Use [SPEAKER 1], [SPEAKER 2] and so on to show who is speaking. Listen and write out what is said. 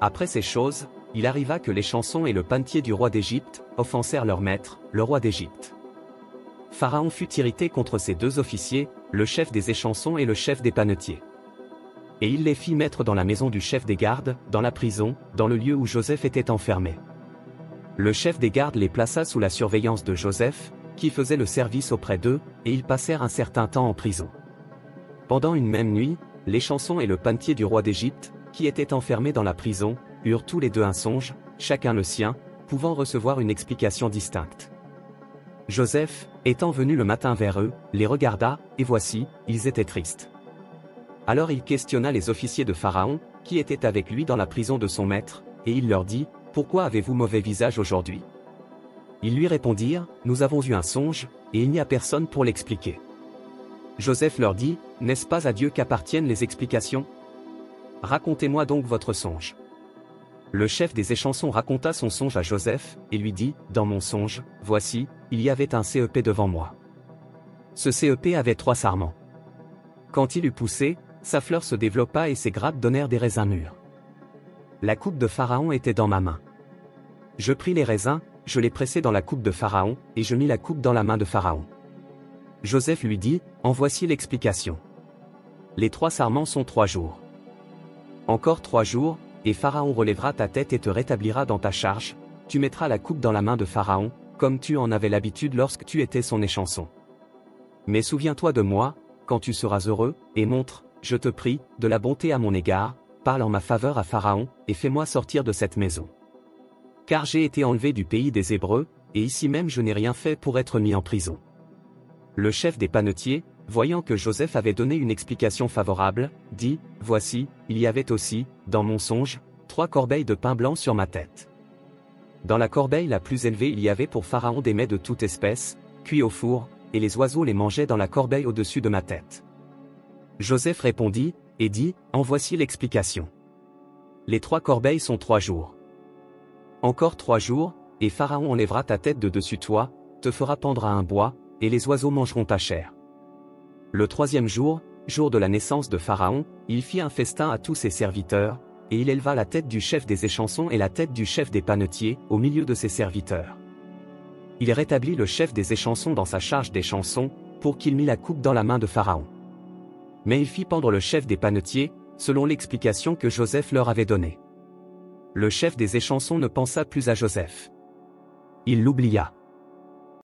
[SPEAKER 1] Après ces choses, il arriva que les chansons et le panetier du roi d'Égypte offensèrent leur maître, le roi d'Égypte. Pharaon fut irrité contre ces deux officiers, le chef des échansons et le chef des panetiers. Et il les fit mettre dans la maison du chef des gardes, dans la prison, dans le lieu où Joseph était enfermé. Le chef des gardes les plaça sous la surveillance de Joseph, qui faisait le service auprès d'eux, et ils passèrent un certain temps en prison. Pendant une même nuit, l'échanson et le panetier du roi d'Égypte, qui étaient enfermés dans la prison, eurent tous les deux un songe, chacun le sien, pouvant recevoir une explication distincte. Joseph, étant venu le matin vers eux, les regarda, et voici, ils étaient tristes. Alors il questionna les officiers de Pharaon, qui étaient avec lui dans la prison de son maître, et il leur dit, « Pourquoi avez-vous mauvais visage aujourd'hui » Ils lui répondirent, « Nous avons eu un songe, et il n'y a personne pour l'expliquer. » Joseph leur dit, « N'est-ce pas à Dieu qu'appartiennent les explications? Racontez-moi donc votre songe. » Le chef des échansons raconta son songe à Joseph, et lui dit, « Dans mon songe, voici, il y avait un CEP devant moi. Ce CEP avait 3 sarments. Quand il eut poussé, sa fleur se développa et ses grappes donnèrent des raisins mûrs. La coupe de Pharaon était dans ma main. Je pris les raisins, je les pressai dans la coupe de Pharaon, et je mis la coupe dans la main de Pharaon. » Joseph lui dit, « En voici l'explication. Les 3 sarments sont 3 jours. Encore 3 jours, et Pharaon relèvera ta tête et te rétablira dans ta charge, tu mettras la coupe dans la main de Pharaon, comme tu en avais l'habitude lorsque tu étais son échanson. Mais souviens-toi de moi, quand tu seras heureux, et montre, je te prie, de la bonté à mon égard, parle en ma faveur à Pharaon, et fais-moi sortir de cette maison. Car j'ai été enlevé du pays des Hébreux, et ici même je n'ai rien fait pour être mis en prison. » Le chef des panetiers, voyant que Joseph avait donné une explication favorable, dit, « Voici, il y avait aussi, dans mon songe, 3 corbeilles de pain blanc sur ma tête. Dans la corbeille la plus élevée il y avait pour Pharaon des mets de toute espèce, cuits au four, et les oiseaux les mangeaient dans la corbeille au-dessus de ma tête. » Joseph répondit, et dit, « En voici l'explication. Les 3 corbeilles sont 3 jours. Encore 3 jours, et Pharaon enlèvera ta tête de dessus toi, te fera pendre à un bois, et les oiseaux mangeront ta chair. Le 3e jour, jour de la naissance de Pharaon, il fit un festin à tous ses serviteurs, et il éleva la tête du chef des échansons et la tête du chef des panetiers, au milieu de ses serviteurs. Il rétablit le chef des échansons dans sa charge des chansons, pour qu'il mît la coupe dans la main de Pharaon. Mais il fit pendre le chef des panetiers, selon l'explication que Joseph leur avait donnée. Le chef des échansons ne pensa plus à Joseph. Il l'oublia.